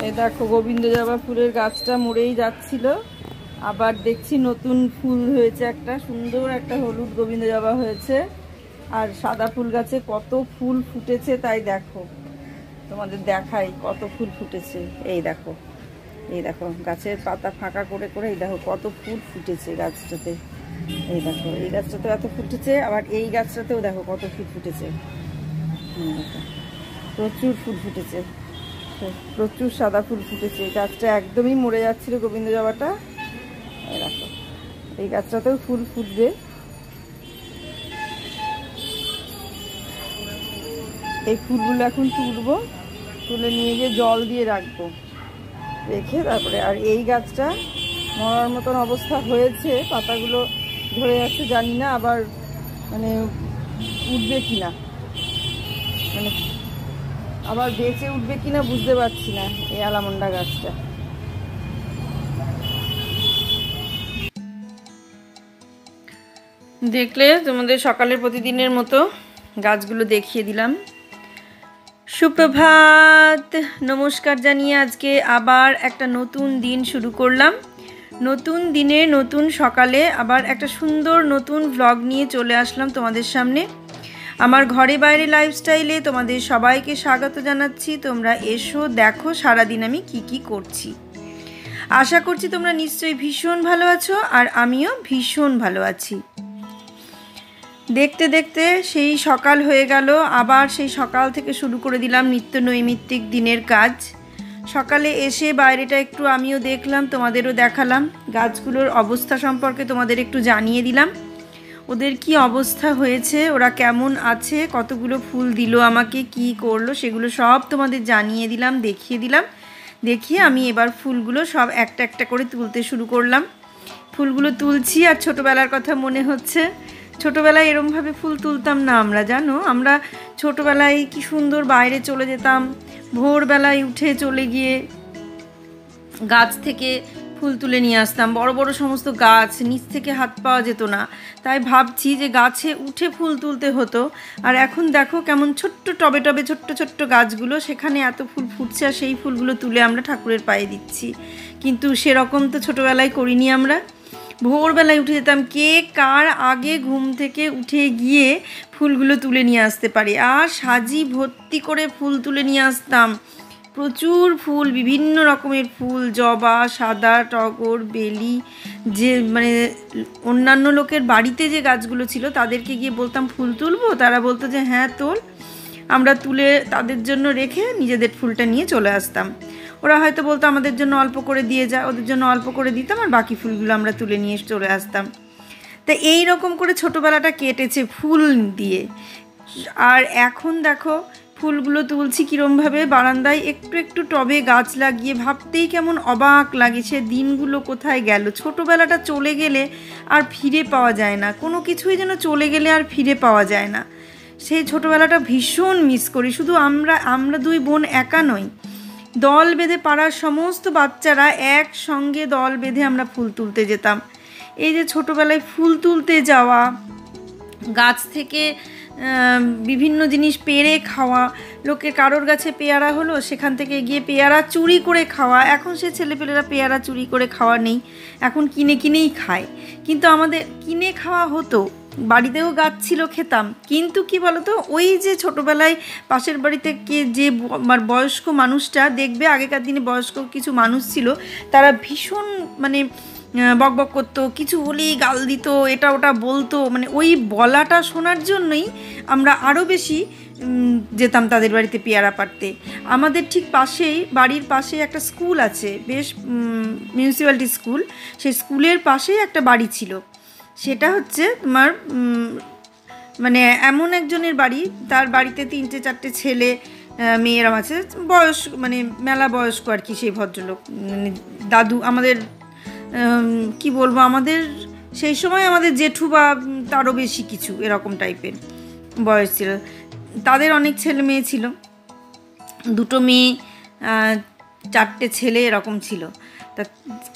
এই দেখো গোবিন্দ জবা ফুলের গাছটা মরেই যাচ্ছিল, আবার দেখছি নতুন ফুল হয়েছে, একটা সুন্দর একটা হলুদ গোবিন্দ জবা হয়েছে। আর সাদা ফুল গাছে কত ফুল ফুটেছে তাই দেখো, তোমাদের দেখাই কত ফুল ফুটেছে। এই দেখো, এই দেখো গাছের পাতা ফাঁকা করে করে এই দেখো কত ফুল ফুটেছে গাছটাতে। এই দেখো এই গাছটাতেও এত ফুটেছে, আবার এই গাছটাতেও দেখো কত ফুল ফুটেছে। দেখো প্রচুর ফুল ফুটেছে, প্রচুর সাদা ফুল ফুটেছে। এই গাছটা একদমই মরে যাচ্ছিল গোবিন্দ জবাটা। এই দেখো এই গাছটাতেও ফুল ফুটবে। এই ফুলগুলো এখন তুলবো, তুলে নিয়ে গিয়ে জল দিয়ে রাখবো, রেখে তারপরে। আর এই গাছটা মরার মতন অবস্থা হয়েছে, পাতাগুলো ধরে যাচ্ছে, জানি না আবার মানে উঠবে কিনা, মানে আবার বেঁচে উঠবে কিনা বুঝতে পারছি না এই আলামন্ডা গাছটা। দেখলে তোমাদের সকালের প্রতিদিনের মতো গাছগুলো দেখিয়ে দিলাম। সুপ্রভাত, নমস্কার জানিয়ে আজকে আবার একটা নতুন দিন শুরু করলাম। নতুন দিনে নতুন সকালে আবার একটা সুন্দর নতুন ভ্লগ নিয়ে চলে আসলাম তোমাদের সামনে। আমার ঘরে বাইরে লাইফস্টাইলে তোমাদের সবাইকে স্বাগত জানাচ্ছি। তোমরা এসো, দেখো সারাদিন আমি কি করছি। আশা করছি তোমরা নিশ্চয়ই ভীষণ ভালো আছো, আর আমিও ভীষণ ভালো আছি। দেখতে দেখতে সেই সকাল হয়ে গেল, আবার সেই সকাল থেকে শুরু করে দিলাম নিত্য নৈমিত্তিক দিনের কাজ। সকালে এসে বাইরেটা একটু আমিও দেখলাম, তোমাদেরও দেখালাম। গাছগুলোর অবস্থা সম্পর্কে তোমাদের একটু জানিয়ে দিলাম, ওদের কি অবস্থা হয়েছে, ওরা কেমন আছে, কতগুলো ফুল দিল আমাকে, কি করলো, সেগুলো সব তোমাদের জানিয়ে দিলাম, দেখিয়ে দিলাম। দেখিয়ে আমি এবার ফুলগুলো সব একটা একটা করে তুলতে শুরু করলাম। ফুলগুলো তুলছি আর ছোটোবেলার কথা মনে হচ্ছে। ছোটোবেলায় এরমভাবে ফুল তুলতাম না আমরা, জানো। আমরা ছোটোবেলায় কি সুন্দর বাইরে চলে যেতাম, ভোরবেলায় উঠে চলে গিয়ে গাছ থেকে ফুল তুলে নিয়ে আসতাম। বড় বড় সমস্ত গাছ, নিচ থেকে হাত পাওয়া যেত না, তাই ভাবছি যে গাছে উঠে ফুল তুলতে হতো। আর এখন দেখো কেমন ছোট্ট টবে টবে ছোট্ট ছোট্ট গাছগুলো, সেখানে এত ফুল ফুটছে, আর সেই ফুলগুলো তুলে আমরা ঠাকুরের পায়ে দিচ্ছি। কিন্তু সেরকম তো ছোটোবেলায় করিনি আমরা। ভোরবেলায় উঠে যেতাম, কে কার আগে ঘুম থেকে উঠে গিয়ে ফুলগুলো তুলে নিয়ে আসতে পারে, আর সাজি ভর্তি করে ফুল তুলে নিয়ে আসতাম। প্রচুর ফুল, বিভিন্ন রকমের ফুল, জবা, সাদা, টগর, বেলি। যে মানে অন্যান্য লোকের বাড়িতে যে গাছগুলো ছিল তাদেরকে গিয়ে বলতাম ফুল তুলবো, তারা বলতো যে হ্যাঁ তোল। আমরা তুলে তাদের জন্য রেখে নিজেদের ফুলটা নিয়ে চলে আসতাম। ওরা হয়তো বলতো আমাদের জন্য অল্প করে দিয়ে যা, ওদের জন্য অল্প করে দিতাম, আর বাকি ফুলগুলো আমরা তুলে নিয়ে চলে আসতাম। তা এই রকম করে ছোটোবেলাটা কেটেছে ফুল দিয়ে। আর এখন দেখো ফুলগুলো তুলছি কীরমভাবে, বারান্দায় একটু একটু টবে গাছ লাগিয়ে। ভাবতেই কেমন অবাক লাগে, সে দিনগুলো কোথায় গেল। ছোটোবেলাটা চলে গেলে আর ফিরে পাওয়া যায় না, কোনো কিছুই যেন চলে গেলে আর ফিরে পাওয়া যায় না। সেই ছোটোবেলাটা ভীষণ মিস করি। শুধু আমরা দুই বোন একা নই, দল বেঁধে পাড়ার সমস্ত বাচ্চারা একসঙ্গে দল বেঁধে আমরা ফুল তুলতে যেতাম। এই যে ছোটোবেলায় ফুল তুলতে যাওয়া, গাছ থেকে বিভিন্ন জিনিস পেড়ে খাওয়া, লোকে কারোর গাছে পেয়ারা হলো সেখান থেকে গিয়ে পেয়ারা চুরি করে খাওয়া। এখন সে ছেলেপেলেরা পেয়ারা চুরি করে খাওয়া নেই, এখন কিনে কিনেই খায়। কিন্তু আমাদের কিনে খাওয়া হতো, বাড়িতেও গাছ ছিল, খেতাম। কিন্তু কি বলতো, ওই যে ছোটোবেলায় পাশের বাড়িতে যে বয়স্ক মানুষটা, দেখবে আগেকার দিনে বয়স্ক কিছু মানুষ ছিল, তারা ভীষণ মানে বকবক করতো, কিছু হলেই গাল দিত, এটা ওটা বলতো। মানে ওই বলাটা শোনার জন্যই আমরা আরও বেশি যেতাম তাদের বাড়িতে পেয়ারা পাড়তে। আমাদের ঠিক পাশেই, বাড়ির পাশেই একটা স্কুল আছে, বেশ মিউনিসিপ্যালিটি স্কুল। সেই স্কুলের পাশেই একটা বাড়ি ছিল। সেটা হচ্ছে তোমার মানে এমন একজনের বাড়ি, তার বাড়িতে 3-4টে ছেলে মেয়েরা আছে, বয়স মানে মেলা বয়স্ক আর কি। সেই ভদ্রলোক মানে দাদু, আমাদের কি বলবো, আমাদের সেই সময় আমাদের জেঠু বা তারও বেশি কিছু এরকম টাইপের বয়স ছিল। তাদের অনেক ছেলে মেয়ে ছিল, 2টো মেয়ে, 4টে ছেলে এরকম ছিল। তা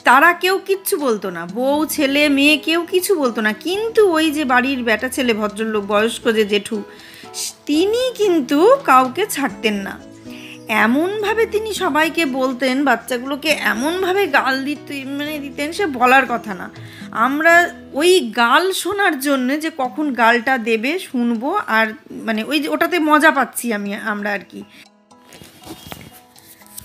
তারা কেউ কিচ্ছু বলতো না, বউ ছেলে মেয়ে কেউ কিছু বলতো না। কিন্তু ওই যে বাড়ির বেটা ছেলে ভদ্রলোক বয়স্ক যে জেঠু, তিনি কিন্তু কাউকে ছাড়তেন না। এমনভাবে তিনি সবাইকে বলতেন, বাচ্চাগুলোকে এমনভাবে গাল দিতেন সে বলার কথা না। আমরা ওই গাল শোনার জন্য যে কখন গালটা দেবে শুনবো, আর মানে ওটাতে মজা পাচ্ছি আমরা আর কি।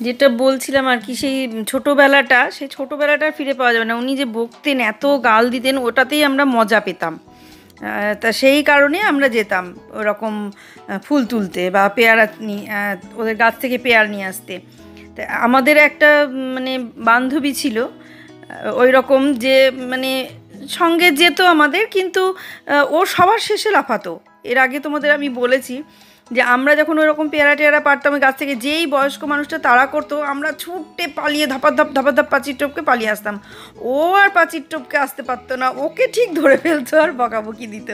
যেটা বলছিলাম আর কি, সেই ছোটোবেলাটা ফিরে পাওয়া যাবে না। উনি যে বকতেন, এত গাল দিতেন, ওটাতেই আমরা মজা পেতাম। তা সেই কারণে আমরা যেতাম ওরকম ফুল তুলতে বা পেয়ারা ওদের গাছ থেকে পেয়ারা নিয়ে আসতে। তা আমাদের একটা মানে বান্ধবী ছিল ওই রকম, যে মানে সঙ্গে যেত আমাদের, কিন্তু ও সবার শেষে লাফাতো। এর আগে তোমাদের আমি বলেছি যে আমরা যখন ওইরকম পেয়ারা টেয়ারা পারতাম গাছ থেকে, যেই বয়স্ক মানুষটা তাড়া করতো, আমরা ছুটে পালিয়ে ধাপাধাপ পাঁচির টপকে পালিয়ে আসতাম। ও আর পাঁচির টপকে আসতে পারতো না, ওকে ঠিক ধরে ফেলতো আর বকাবকি দিত,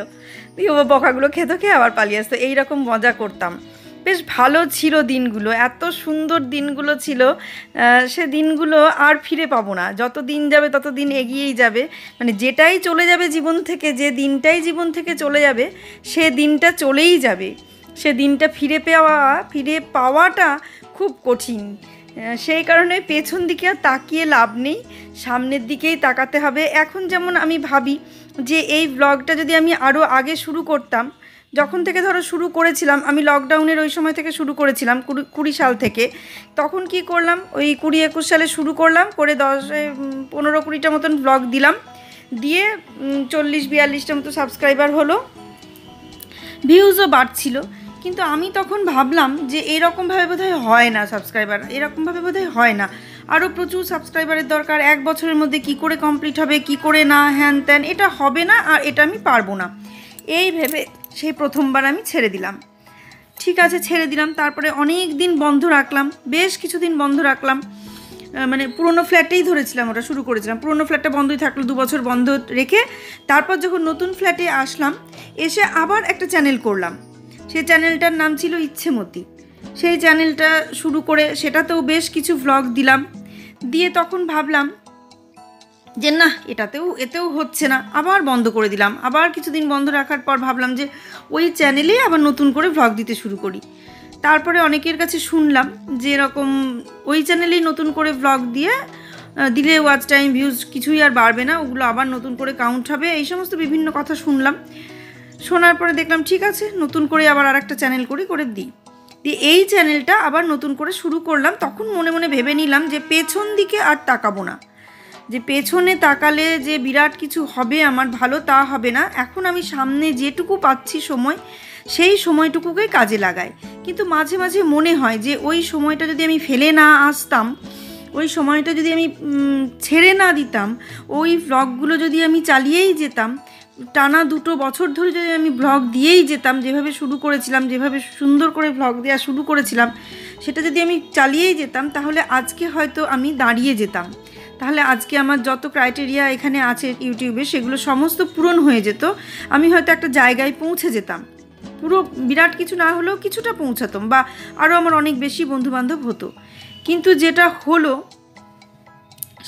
দিয়ে ও বকাগুলো খেয়ে আবার পালিয়ে আসতো। এইরকম মজা করতাম। বেশ ভালো ছিল দিনগুলো, এত সুন্দর দিনগুলো ছিল। সে দিনগুলো আর ফিরে পাবো না। যত দিন যাবে তত দিন এগিয়েই যাবে, মানে যেটাই চলে যাবে জীবন থেকে, যে দিনটাই জীবন থেকে চলে যাবে, সে দিনটা চলেই যাবে। সে দিনটা ফিরে পাওয়াটা খুব কঠিন। সেই কারণে পেছন দিকে আর তাকিয়ে লাভ নেই, সামনের দিকেই তাকাতে হবে। এখন যেমন আমি ভাবি যে এই ব্লগটা যদি আমি আরও আগে শুরু করতাম, যখন থেকে ধরো শুরু করেছিলাম, আমি লকডাউনের ওই সময় থেকে শুরু করেছিলাম 20 সাল থেকে। তখন কি করলাম, ওই 20-21 সালে শুরু করলাম, করে 15-20টা মতন ব্লগ দিলাম, দিয়ে 40-42টা মতো সাবস্ক্রাইবার হলো, ভিউজও বাড়ছিল। কিন্তু আমি তখন ভাবলাম যে এরকমভাবে বোধহয় হয় না, সাবস্ক্রাইবার এরকমভাবে বোধহয় হয় না, আরও প্রচুর সাবস্ক্রাইবারের দরকার। 1 বছরের মধ্যে কি করে কমপ্লিট হবে, কি করে না, হ্যান ত্যান, এটা হবে না, আর এটা আমি পারবো না। এই ভেবে সেই প্রথমবার আমি ছেড়ে দিলাম। ঠিক আছে, ছেড়ে দিলাম। তারপরে অনেক দিন বন্ধ রাখলাম, বেশ কিছুদিন বন্ধ রাখলাম। মানে পুরোনো ফ্ল্যাটেই ধরেছিলাম, ওটা শুরু করেছিলাম। পুরোনো ফ্ল্যাটটা বন্ধই থাকলো 2 বছর বন্ধ রেখে। তারপর যখন নতুন ফ্ল্যাটে আসলাম, এসে আবার একটা চ্যানেল করলাম। সেই চ্যানেলটার নাম ছিল ইচ্ছেমতি। সেই চ্যানেলটা শুরু করে সেটাতেও বেশ কিছু ভ্লগ দিলাম। দিয়ে তখন ভাবলাম যে না, এতেও হচ্ছে না, আবার বন্ধ করে দিলাম। আবার কিছুদিন বন্ধ রাখার পর ভাবলাম যে ওই চ্যানেলে আবার নতুন করে ভ্লগ দিতে শুরু করি। তারপরে অনেকের কাছে শুনলাম যে এরকম ওই চ্যানেলেই নতুন করে ভ্লগ দিলে ওয়াচ টাইম, ভিউজ কিছুই আর বাড়বে না, ওগুলো আবার নতুন করে কাউন্ট হবে, এই সমস্ত বিভিন্ন কথা শুনলাম। শোনার পরে দেখলাম ঠিক আছে, নতুন করে আবার আরেকটা চ্যানেল করে দিই। দিয়ে এই চ্যানেলটা আবার নতুন করে শুরু করলাম। তখন মনে মনে ভেবে নিলাম যে পেছন দিকে আর তাকাবো না, যে পেছনে তাকালে যে বিরাট কিছু হবে আমার ভালো, তা হবে না। এখন আমি সামনে যেটুকু পাচ্ছি সময়, সেই সময়টুকুকেই কাজে লাগাই। কিন্তু মাঝে মাঝে মনে হয় যে ওই সময়টা যদি আমি ফেলে না আসতাম, ওই সময়টা যদি আমি ছেড়ে না দিতাম, ওই ভ্লগগুলো যদি আমি চালিয়েই যেতাম, টানা 2 বছর ধরে যদি আমি ভ্লগ দিয়েই যেতাম, যেভাবে শুরু করেছিলাম, যেভাবে সুন্দর করে ভ্লগ দেওয়া শুরু করেছিলাম, সেটা যদি আমি চালিয়েই যেতাম, তাহলে আজকে হয়তো আমি দাঁড়িয়ে যেতাম। তাহলে আজকে আমার যত ক্রাইটেরিয়া এখানে আছে ইউটিউবে, সেগুলো সমস্ত পূরণ হয়ে যেত। আমি হয়তো একটা জায়গায় পৌঁছে যেতাম, পুরো বিরাট কিছু না হলেও কিছুটা পৌঁছাতাম, বা আরও আমার অনেক বেশি বন্ধুবান্ধব হতো। কিন্তু যেটা হলো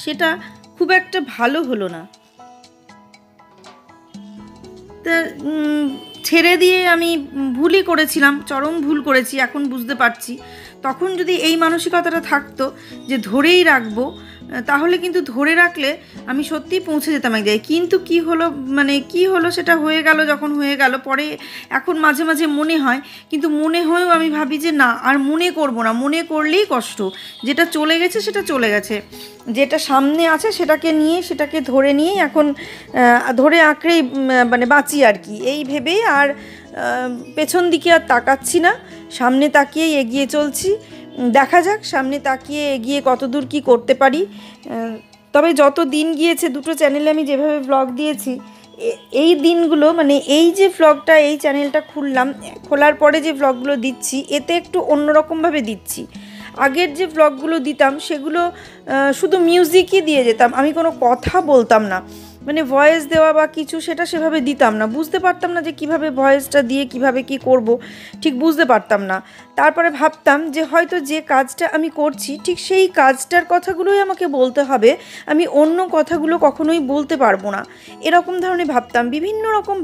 সেটা খুব একটা ভালো হলো না। তা ছেড়ে দিয়ে আমি ভুলই করেছিলাম, চরম ভুল করেছি, এখন বুঝতে পারছি। তখন যদি এই মানসিকতাটা থাকতো যে ধরেই রাখবো, তাহলে কিন্তু ধরে রাখলে আমি সত্যিই পৌঁছে যেতাম এক জায়গায়। কিন্তু কি হলো সেটা হয়ে গেল, যখন হয়ে গেল পরে এখন মাঝে মাঝে মনে হয়, কিন্তু মনে হয়েও আমি ভাবি যে না, আর মনে করব না, মনে করলেই কষ্ট। যেটা চলে গেছে সেটা চলে গেছে, যেটা সামনে আছে সেটাকে ধরে নিয়েই এখন ধরে আঁকড়েই মানে বাঁচি আর কি, এই ভেবেই আর পেছন দিকে আর তাকাচ্ছি না, সামনে তাকিয়েই এগিয়ে চলছি। দেখা যাক সামনে তাকিয়ে এগিয়ে কতদূর কি করতে পারি। তবে যত দিন গিয়েছে, 2টো চ্যানেলে আমি যেভাবে ব্লগ দিয়েছি, এই দিনগুলো মানে এই যে ব্লগটা, এই চ্যানেলটা খোলার পরে যে ব্লগগুলো দিচ্ছি, এতে একটু অন্যরকমভাবে দিচ্ছি। আগের যে ব্লগগুলো দিতাম সেগুলো শুধু মিউজিকই দিয়ে যেতাম, আমি কোনো কথা বলতাম না, মানে ভয়েস দেওয়া বা কিছু সেটা সেভাবে দিতাম না। বুঝতে পারতাম না যে কিভাবে ভয়েসটা দিয়ে কিভাবে কি করব, ঠিক বুঝতে পারতাম না। তারপরে ভাবতাম যে হয়তো যে কাজটা আমি করছি ঠিক সেই কাজটার কথাগুলোই আমাকে বলতে হবে, আমি অন্য কথাগুলো কখনোই বলতে পারবো না, এরকম ধরনের ভাবতাম, বিভিন্ন রকম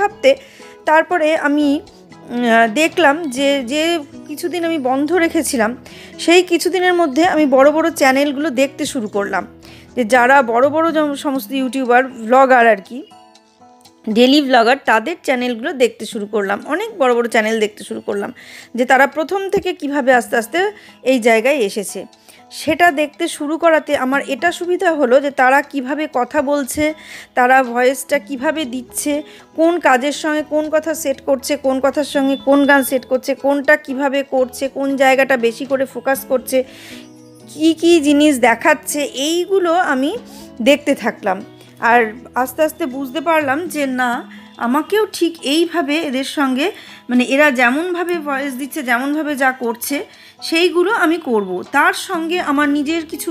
ভাবতে তারপরে আমি দেখলাম যে যে কিছুদিন আমি বন্ধ রেখেছিলাম সেই কিছুদিনের মধ্যে আমি বড় বড় চ্যানেলগুলো দেখতে শুরু করলাম, যে যারা বড় বড় সমস্ত ইউটিউবার ব্লগার আর কি, ডেলি ব্লগার, তাদের চ্যানেলগুলো দেখতে শুরু করলাম। অনেক বড় বড় চ্যানেল দেখতে শুরু করলাম যে তারা প্রথম থেকে কিভাবে আস্তে আস্তে এই জায়গায় এসেছে। সেটা দেখতে শুরু করাতে আমার এটা সুবিধা হলো যে তারা কিভাবে কথা বলছে, তারা ভয়েসটা কিভাবে দিচ্ছে, কোন কাজের সঙ্গে কোন কথা সেট করছে, কোন কথার সঙ্গে কোন গান সেট করছে, কোনটা কিভাবে করছে, কোন জায়গাটা বেশি করে ফোকাস করছে, কি কি জিনিস দেখাচ্ছে, এইগুলো আমি দেখতে থাকলাম। আর আস্তে আস্তে বুঝতে পারলাম যে না, আমাকেও ঠিক এইভাবে এদের সঙ্গে, মানে এরা যেমনভাবে ভয়েস দিচ্ছে, যেমনভাবে যা করছে সেইগুলো আমি করব। তার সঙ্গে আমার নিজের কিছু,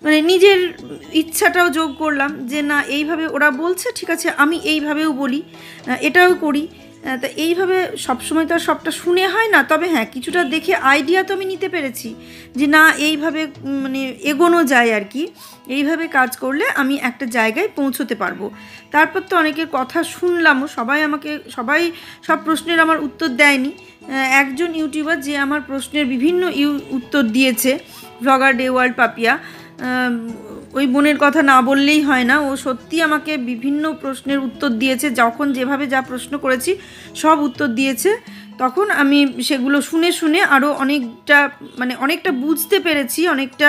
মানে নিজের ইচ্ছাটাও যোগ করলাম যে না, এইভাবে ওরা বলছে, ঠিক আছে আমি এইভাবেও বলি, এটাও করি। তা এইভাবে সবসময় তো আর সবটা শুনে হয় না, তবে হ্যাঁ কিছুটা দেখে আইডিয়া তো আমি নিতে পেরেছি যে না এইভাবে মানে এগোনো যায় আর কি, এইভাবে কাজ করলে আমি একটা জায়গায় পৌঁছতে পারবো। তারপর তো অনেকের কথা শুনলামও, সবাই সব প্রশ্নের আমার উত্তর দেয়নি। একজন ইউটিউবার যে আমার প্রশ্নের বিভিন্ন উত্তর দিয়েছে, ব্লগার ডে ওয়ার্ল্ড পাপিয়া, ওই বোনের কথা না বললেই হয় না, ও সত্যি আমাকে বিভিন্ন প্রশ্নের উত্তর দিয়েছে, যখন যেভাবে যা প্রশ্ন করেছি সব উত্তর দিয়েছে। তখন আমি সেগুলো শুনে শুনে আরও অনেকটা বুঝতে পেরেছি, অনেকটা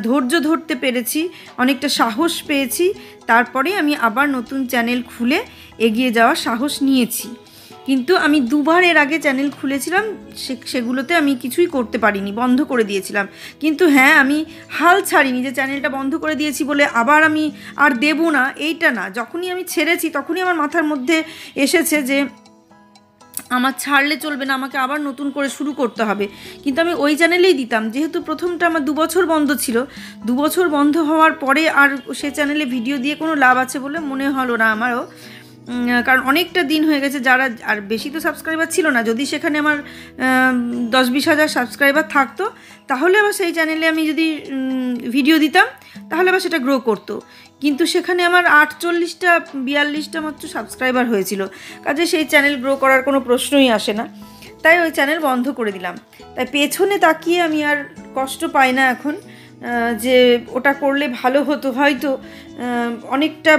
ধৈর্য ধরতে পেরেছি, অনেকটা সাহস পেয়েছি। তারপরে আমি আবার নতুন চ্যানেল খুলে এগিয়ে যাওয়ার সাহস নিয়েছি। কিন্তু আমি দুবার এর আগে চ্যানেল খুলেছিলাম, সেগুলোতে আমি কিছুই করতে পারিনি, বন্ধ করে দিয়েছিলাম। কিন্তু হ্যাঁ, আমি হাল ছাড়িনি যে চ্যানেলটা বন্ধ করে দিয়েছি বলে আবার আমি আর দেব না, এইটা না। যখনই আমি ছেড়েছি তখনই আমার মাথার মধ্যে এসেছে যে আমার ছাড়লে চলবে না, আমাকে আবার নতুন করে শুরু করতে হবে। কিন্তু আমি ওই চ্যানেলেই দিতাম, যেহেতু প্রথমটা আমার 2 বছর বন্ধ ছিল। 2 বছর বন্ধ হওয়ার পরে আর সে চ্যানেলে ভিডিও দিয়ে কোনো লাভ আছে বলে মনে হলো না আমারও, কারণ অনেকটা দিন হয়ে গেছে। যারা আর বেশি তো সাবস্ক্রাইবার ছিল না, যদি সেখানে আমার 10-20 হাজার সাবস্ক্রাইবার থাকতো তাহলে আবার সেই চ্যানেলে আমি যদি ভিডিও দিতাম তাহলে আবার সেটা গ্রো করতো। কিন্তু সেখানে আমার 48-42টা মাত্র সাবস্ক্রাইবার হয়েছিল, কাজে সেই চ্যানেল গ্রো করার কোনো প্রশ্নই আসে না, তাই ওই চ্যানেল বন্ধ করে দিলাম। তাই পেছনে তাকিয়ে আমি আর কষ্ট পাই না এখন যে ওটা করলে ভালো হতো, হয়তো অনেকটা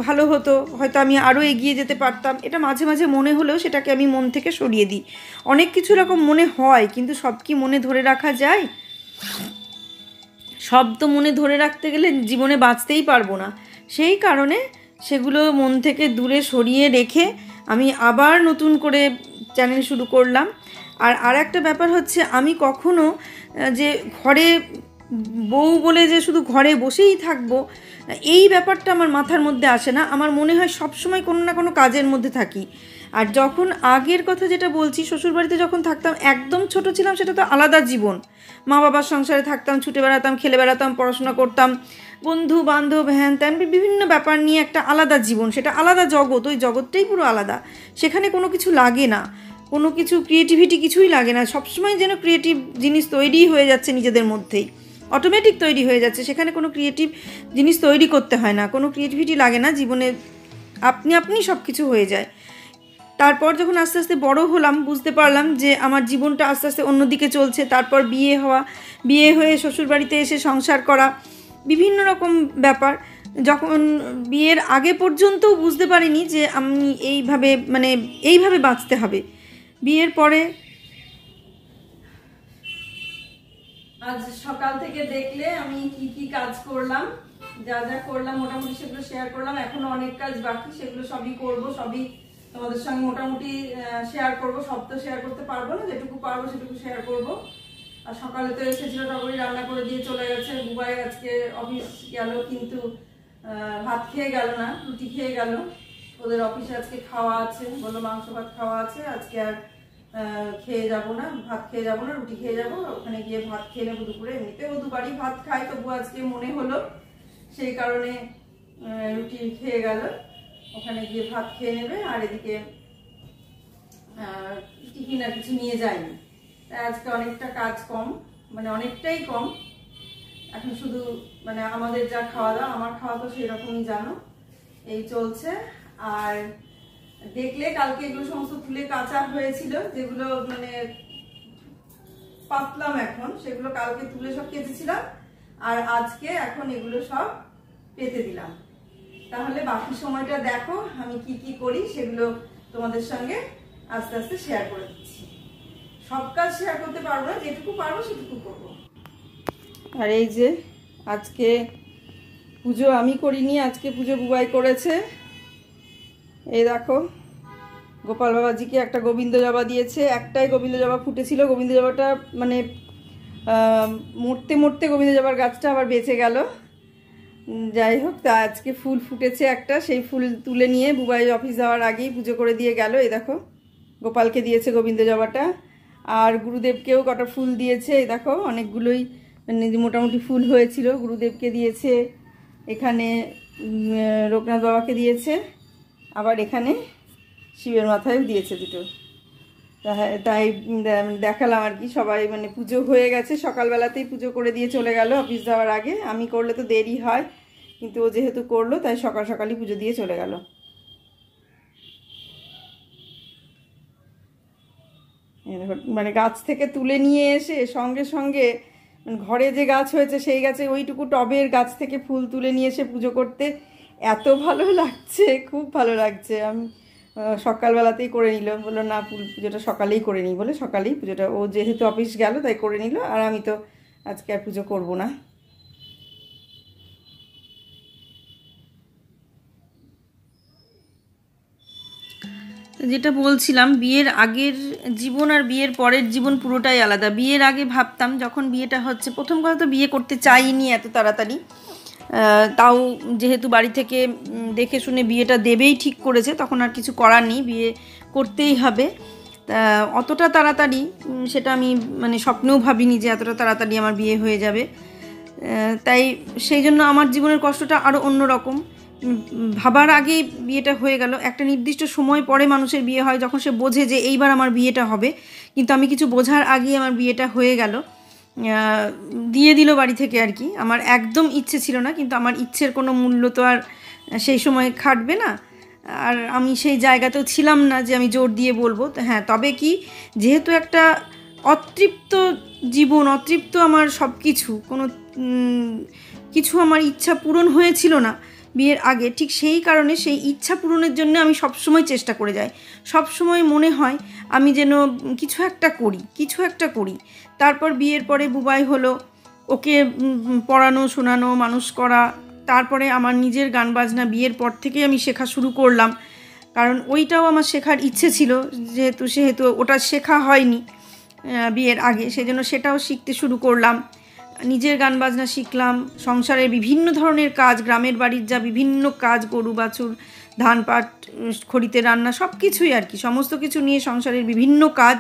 ভালো হতো, হয়তো আমি আরও এগিয়ে যেতে পারতাম। এটা মাঝে মাঝে মনে হলেও সেটাকে আমি মন থেকে সরিয়ে দিই। অনেক কিছু এরকম মনে হয়, কিন্তু সব কি মনে ধরে রাখা যায়? সব তো মনে ধরে রাখতে গেলে জীবনে বাঁচতেই পারবো না। সেই কারণে সেগুলো মন থেকে দূরে সরিয়ে রেখে আমি আবার নতুন করে চ্যানেল শুরু করলাম। আর একটা ব্যাপার হচ্ছে, আমি কখনো যে ঘরে বউ বলে যে শুধু ঘরে বসেই থাকবো, এই ব্যাপারটা আমার মাথার মধ্যে আসে না। আমার মনে হয় সবসময় কোনো না কোনো কাজের মধ্যে থাকি। আর যখন আগের কথা যেটা বলছি, শ্বশুরবাড়িতে যখন থাকতাম, একদম ছোট ছিলাম, সেটা তো আলাদা জীবন। মা বাবার সংসারে থাকতাম, ছুটে বেড়াতাম, খেলে বেড়াতাম, পড়াশোনা করতাম, বন্ধু বান্ধব হ্যান ত্যান বিভিন্ন ব্যাপার নিয়ে একটা আলাদা জীবন, সেটা আলাদা জগৎ, ওই জগৎটাই পুরো আলাদা। সেখানে কোনো কিছু লাগে না, কোনো কিছু ক্রিয়েটিভিটি কিছুই লাগে না। সবসময় যেন ক্রিয়েটিভ জিনিস তৈরি হয়ে যাচ্ছে নিজেদের মধ্যেই, অটোমেটিক তৈরি হয়ে যাচ্ছে। সেখানে কোনো ক্রিয়েটিভ জিনিস তৈরি করতে হয় না, কোনো ক্রিয়েটিভিটি লাগে না জীবনে, আপনি সব কিছু হয়ে যায়। তারপর যখন আস্তে আস্তে বড় হলাম, বুঝতে পারলাম যে আমার জীবনটা আস্তে আস্তে অন্যদিকে চলছে। তারপর বিয়ে হওয়া, বিয়ে হয়ে শ্বশুরবাড়িতে এসে সংসার করা, বিভিন্ন রকম ব্যাপার। যখন বিয়ের আগে পর্যন্তও বুঝতে পারিনি যে আমি এইভাবে বাঁচতে হবে। বিয়ের পরে আজ সকাল থেকে দেখলে আমি কি কি কাজ করলাম, যা যা করলাম মোটামুটি সেগুলো শেয়ার করলাম। এখনো অনেক কাজ বাকি, সেগুলো সবই করব, সবই তোমাদের সঙ্গে মোটামুটি শেয়ার করব। সব তো শেয়ার করতে পারবো না, যেটুকু পারবো সেটুকু শেয়ার করব। আর সকালে তো এসেছিল, টগরি রান্না করে দিয়ে চলে গেছে। বুবাই আজকে অফিস গেল, কিন্তু ভাত খেয়ে গেল না, রুটি খেয়ে গেল। ওদের অফিসে আজকে খাওয়া আছে, বললো মাংস ভাত খাওয়া আছে, আজকে আর খেয়ে যাব না, ভাত খেয়ে যাব না, রুটি খেয়ে যাব। ওখানে গিয়ে ভাত খেয়ে নেবো দুপুরে। এমনিতে ও দুবারই ভাত খায়, তবু আজকে মনে হলো, সেই কারণে রুটি খেয়ে গেল, ওখানে গিয়ে ভাত খেয়ে নেবে। আর এদিকে টিফিন আর কিছু নিয়ে যায়নি। তাই আজকে অনেকটা কাজ কম, অনেকটাই কম। এখন শুধু আমাদের যা খাওয়া দাওয়া, আমার খাওয়া তো সেই রকমই জানো, এই চলছে। আর দেখলে কালকে এগুলো সমস্ত তুলে কাঁচা হয়েছিল, যেগুলো মানে পাতলাম এখন, সেগুলো কালকে তুলে সব কেটেছিলাম, আর আজকে এখন এগুলো সব পেতে দিলাম। তাহলে বাকি সময়টা দেখো আমি কি কি করি, সেগুলো তোমাদের সঙ্গে আস্তে আস্তে শেয়ার করে দিচ্ছি। সব কাজ শেয়ার করতে পারবো না, যেটুকু পারবো সেটুকু করবো। আর এই যে আজকে পুজো আমি করিনি, আজকে পুজো বুবাই করেছে। এই দেখো গোপাল বাবাজিকে একটা গোবিন্দ জবা দিয়েছে, একটাই গোবিন্দ জবা ফুটেছিল। গোবিন্দ জবাটা মানে মরতে মরতে গোবিন্দ জবার গাছটা আবার বেঁচে গেল। যাই হোক, তা আজকে ফুল ফুটেছে একটা, সেই ফুল তুলে নিয়ে বুবাই অফিস যাওয়ার আগেই পুজো করে দিয়ে গেল। এই দেখো গোপালকে দিয়েছে গোবিন্দ জবাটা, আর গুরুদেবকেও কটা ফুল দিয়েছে। এই দেখো অনেকগুলোই মোটামুটি ফুল হয়েছিল, গুরুদেবকে দিয়েছে, এখানে লোকনাথ বাবাকে দিয়েছে, আবার এখানে শিবের মাথায়ও দিয়েছে দুটো। তাই দেখালাম আর কি। সবাই মানে পুজো হয়ে গেছে, সকালবেলাতেই পুজো করে দিয়ে চলে গেল অফিস যাওয়ার আগে। আমি করলে তো দেরি হয়, কিন্তু ও যেহেতু করলো তাই সকাল সকালই পুজো দিয়ে চলে গেল। মানে গাছ থেকে তুলে নিয়ে এসে সঙ্গে সঙ্গে ঘরে যে গাছ হয়েছে সেই গাছে ওইটুকু টবের গাছ থেকে ফুল তুলে নিয়ে এসে পুজো করতে এত ভালো লাগছে, খুব ভালো লাগছে। আমি সকালবেলাতেই করে নিল, বললো না পুজোটা সকালেই করে নিই বলে সকালেই পুজোটা, ও যেহেতু অফিস গেল তাই করে নিল, আর আমি তো আজকে আর পুজো করবো না। যেটা বলছিলাম, বিয়ের আগের জীবন আর বিয়ের পরের জীবন পুরোটাই আলাদা। বিয়ের আগে ভাবতাম, যখন বিয়েটা হচ্ছে, প্রথম কথা তো বিয়ে করতে চাইনি এত তাড়াতাড়ি, তাও যেহেতু বাড়ি থেকে দেখে শুনে বিয়েটা দেবেই ঠিক করেছে, তখন আর কিছু করার নেই, বিয়ে করতেই হবে। তা অতটা তাড়াতাড়ি সেটা আমি মানে স্বপ্নেও ভাবিনি যে এতটা তাড়াতাড়ি আমার বিয়ে হয়ে যাবে। তাই সেই জন্য আমার জীবনের কষ্টটা আরও অন্যরকম। ভাবার আগে বিয়েটা হয়ে গেল। একটা নির্দিষ্ট সময় পরে মানুষের বিয়ে হয়, যখন সে বোঝে যে এইবার আমার বিয়েটা হবে, কিন্তু আমি কিছু বোঝার আগেই আমার বিয়েটা হয়ে গেল, দিয়ে দিল বাড়ি থেকে আর কি। আমার একদম ইচ্ছে ছিল না, কিন্তু আমার ইচ্ছের কোনো মূল্য তো আর সেই সময় খাটবে না, আর আমি সেই জায়গাতেও ছিলাম না যে আমি জোর দিয়ে বলবো। হ্যাঁ, তবে কি, যেহেতু একটা অতৃপ্ত জীবন, অতৃপ্ত আমার সব কিছু, কোনো কিছু আমার ইচ্ছা পূরণ হয়েছিল না বিয়ের আগে, ঠিক সেই কারণে সেই ইচ্ছা পূরণের জন্য আমি সবসময় চেষ্টা করে যাই। সবসময় মনে হয় আমি যেন কিছু একটা করি। তারপর বিয়ের পরে বুবাই হলো, ওকে পড়ানো শোনানো মানুষ করা, তারপরে আমার নিজের গান বাজনা বিয়ের পর থেকেই আমি শেখা শুরু করলাম, কারণ ওইটাও আমার শেখার ইচ্ছে ছিল, সেহেতু ওটা শেখা হয়নি বিয়ের আগে, সেজন্য সেটাও শিখতে শুরু করলাম। নিজের গান বাজনা শিখলাম, সংসারের বিভিন্ন ধরনের কাজ, গ্রামের বাড়ির যা বিভিন্ন কাজ, গরু বাছুর, ধান পাট, খড়িতে রান্না, সব কিছুই আর কি, সমস্ত কিছু নিয়ে সংসারের বিভিন্ন কাজ।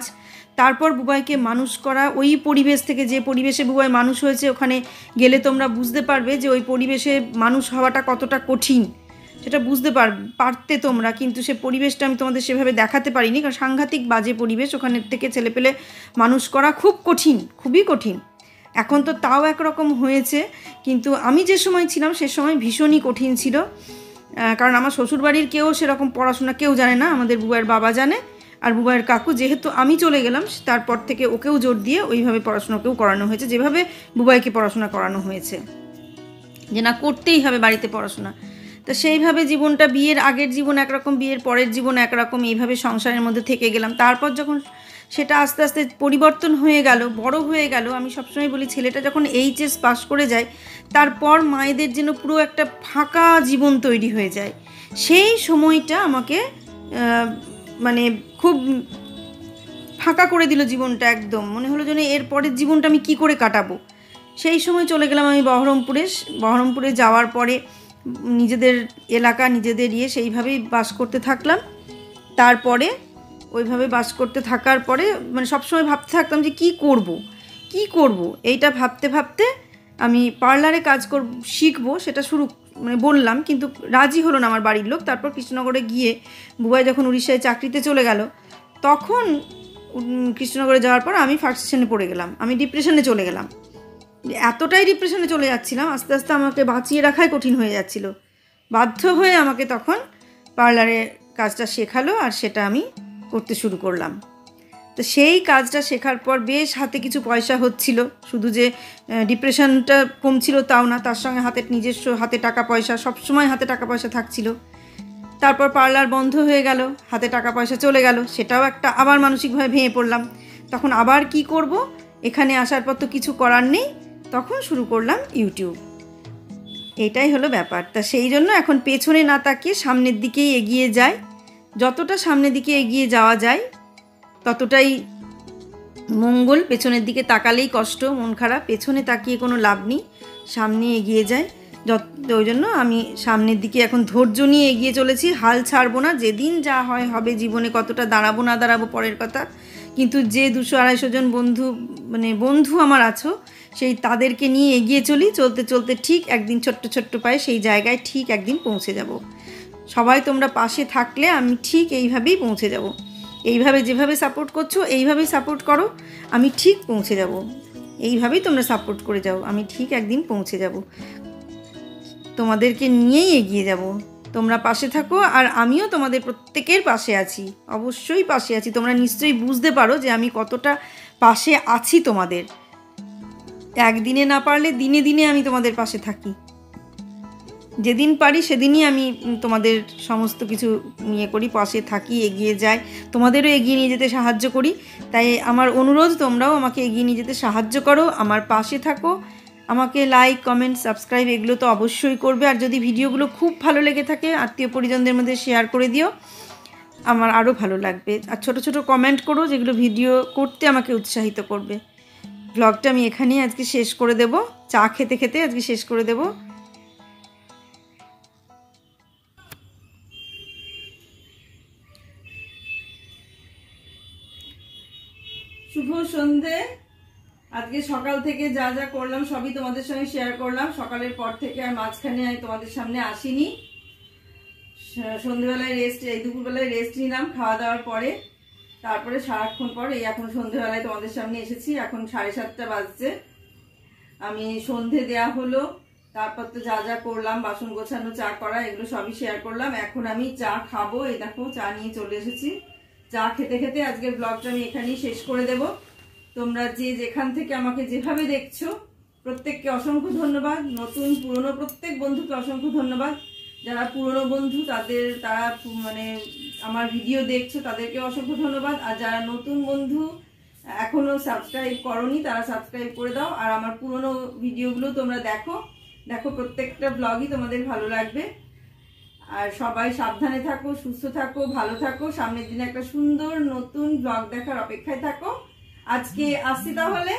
তারপর বুবাইকে মানুষ করা, ওই পরিবেশ থেকে, যে পরিবেশে বুবাই মানুষ হয়েছে, ওখানে গেলে তোমরা বুঝতে পারবে যে ওই পরিবেশে মানুষ হওয়াটা কতটা কঠিন, সেটা বুঝতে পারতে তোমরা, কিন্তু সে পরিবেশটা আমি তোমাদের সেভাবে দেখাতে পারিনি, কারণ সাংঘাতিক বাজে পরিবেশ। ওখানের থেকে ছেলেপেলে মানুষ করা খুব কঠিন, খুবই কঠিন। এখন তো তাও একরকম হয়েছে, কিন্তু আমি যে সময় ছিলাম সে সময় ভীষণই কঠিন ছিল, কারণ আমার শ্বশুরবাড়ির কেউ সেরকম পড়াশোনা কেউ জানে না, আমাদের বুবাইয়ের বাবা জানে, আর বুবাইয়ের কাকু। যেহেতু আমি চলে গেলাম তারপর থেকে ওকেও জোর দিয়ে ওইভাবে পড়াশোনাকেও করানো হয়েছে, যেভাবে বুবাইকে পড়াশোনা করানো হয়েছে, যে না করতেই হবে বাড়িতে পড়াশোনা। তো সেইভাবে জীবনটা, বিয়ের আগের জীবন একরকম, বিয়ের পরের জীবন একরকম, এইভাবে সংসারের মধ্যে থেকে গেলাম। তারপর যখন সেটা আস্তে আস্তে পরিবর্তন হয়ে গেল, বড় হয়ে গেল, আমি সবসময় বলি ছেলেটা যখন এইচএস পাস করে যায়, তারপর মায়েদের যেন পুরো একটা ফাঁকা জীবন তৈরি হয়ে যায়। সেই সময়টা আমাকে মানে খুব ফাঁকা করে দিল জীবনটা, একদম মনে হলো যেন এর পরের জীবনটা আমি কি করে কাটাবো। সেই সময় চলে গেলাম আমি বহরমপুরে যাওয়ার পরে নিজেদের এলাকা, নিজেদের সেইভাবেই বাস করতে থাকলাম। তারপরে ওইভাবে বাস করতে থাকার পরে মানে সবসময় ভাবতে থাকতাম যে কি করব, এইটা ভাবতে ভাবতে আমি পার্লারে কাজ শিখবো, সেটা বললাম, কিন্তু রাজি হলো না আমার বাড়ির লোক। তারপর কৃষ্ণনগরে গিয়ে বুবাই যখন উড়িষ্যায় চাকরিতে চলে গেল, তখন কৃষ্ণনগরে যাওয়ার পর আমি ফার্স্টেশনে পড়ে গেলাম, আমি ডিপ্রেশনে চলে গেলাম। এতটাই ডিপ্রেশনে চলে যাচ্ছিলাম, আস্তে আস্তে আমাকে বাঁচিয়ে রাখাই কঠিন হয়ে যাচ্ছিল। বাধ্য হয়ে আমাকে তখন পার্লারে কাজটা শেখালো আর সেটা আমি করতে শুরু করলাম। তো সেই কাজটা শেখার পর বেশ হাতে কিছু পয়সা হচ্ছিল, শুধু যে ডিপ্রেশনটা কমছিল তাও না, তার সঙ্গে নিজস্ব হাতে টাকা পয়সা, সবসময় হাতে টাকা পয়সা থাকছিল। তারপর পার্লার বন্ধ হয়ে গেল, হাতে টাকা পয়সা চলে গেল, সেটাও একটা আবার মানসিকভাবে ভেঙে পড়লাম। তখন আবার কি করব, এখানে আসার পর তো কিছু করার নেই, তখন শুরু করলাম ইউটিউব। এটাই হলো ব্যাপার। তা সেই জন্য এখন পেছনে না তাকিয়ে সামনের দিকেই এগিয়ে যায়। যতটা সামনের দিকে এগিয়ে যাওয়া যায় ততটাই মঙ্গল। পেছনের দিকে তাকালেই কষ্ট, মন খারাপ, পেছনে তাকিয়ে কোনো লাভ নেই, সামনে এগিয়ে যায়। ওই জন্য আমি সামনের দিকে এখন ধৈর্য নিয়ে এগিয়ে চলেছি, হাল ছাড়বো না। যেদিন যা হয় হবে, জীবনে কতটা দাঁড়াবো না দাঁড়াবো পরের কথা, কিন্তু যে 200-250 জন বন্ধু আমার আছো, সেই তাদেরকে নিয়ে এগিয়ে চলি। চলতে চলতে ঠিক একদিন ছোট্ট ছোট্ট পায়ে সেই জায়গায় ঠিক একদিন পৌঁছে যাব। সবাই তোমরা পাশে থাকলে আমি ঠিক এইভাবেই পৌঁছে যাব। এইভাবে যেভাবে সাপোর্ট করছো এইভাবেই সাপোর্ট করো, আমি ঠিক পৌঁছে যাব। এইভাবেই তোমরা সাপোর্ট করে যাও, আমি ঠিক একদিন পৌঁছে যাব। তোমাদেরকে নিয়েই এগিয়ে যাব। তোমরা পাশে থাকো আর আমিও তোমাদের প্রত্যেকের পাশে আছি, অবশ্যই পাশে আছি। তোমরা নিশ্চয়ই বুঝতে পারো যে আমি কতটা পাশে আছি তোমাদের। একদিনে না পারলে দিনে দিনে আমি তোমাদের পাশে থাকি। যেদিন পারি সেদিনই আমি তোমাদের সমস্ত কিছু নিয়ে করি, পাশে থাকি, এগিয়ে যাই, তোমাদেরও এগিয়ে নিয়ে যেতে সাহায্য করি। তাই আমার অনুরোধ, তোমরাও আমাকে এগিয়ে নিয়ে যেতে সাহায্য করো, আমার পাশে থাকো। আমাকে লাইক, কমেন্ট, সাবস্ক্রাইব এগুলো তো অবশ্যই করবে। আর যদি ভিডিওগুলো খুব ভালো লেগে থাকে আত্মীয় পরিজনদের মধ্যে শেয়ার করে দিও, আমার আরও ভালো লাগবে। আর ছোট ছোট কমেন্ট করো, যেগুলো ভিডিও করতে আমাকে উৎসাহিত করবে। ব্লগটা আমি এখানেই আজকে শেষ করে দেব, চা খেতে খেতে আজকে শেষ করে দেব। শুভ সন্ধে। আজকে সকাল থেকে যা যা করলাম সবই তোমাদের সঙ্গে শেয়ার করলাম। সকালের পর থেকে আর মাঝখানে আমি তোমাদের সামনে আসিনি। সন্ধ্যেবেলায় দুপুরবেলায় রেস্ট নিলাম খাওয়া দাওয়ার পরে। তারপরে সারাক্ষণ পর এই এখন সন্ধ্যেবেলায় তোমাদের সামনে এসেছি। এখন 7:30 বাজছে। আমি সন্ধে দেয়া হলো, তারপর তো যা যা করলাম, বাসন গোছানো, চা করা, এগুলো সবই শেয়ার করলাম। এখন আমি চা খাবো। এই দেখো চা নিয়ে চলে এসেছি। চা খেতে খেতে আজকের ব্লগটা আমি এখানেই শেষ করে দেব। তোমরা যে যেখান থেকে আমাকে যেভাবে দেখছো প্রত্যেককে অসংখ্য ধন্যবাদ। নতুন পুরনো প্রত্যেক বন্ধুকে অসংখ্য ধন্যবাদ। যারা পুরনো বন্ধু তারা আমার ভিডিও দেখছো তাদেরকে অসংখ্য ধন্যবাদ। আর যারা নতুন বন্ধু এখনো সাবস্ক্রাইব করোনি তারা সাবস্ক্রাইব করে দাও। আর আমার পুরনো ভিডিওগুলো তোমরা দেখো, প্রত্যেকটা ব্লগই তোমাদের ভালো লাগবে। আর সবাই সাবধানে থাকো, সুস্থ থাকো, ভালো থাকো। সামনের দিনে একটা সুন্দর নতুন ব্লগ দেখার অপেক্ষায় থাকো। আজকে আসছি তাহলে।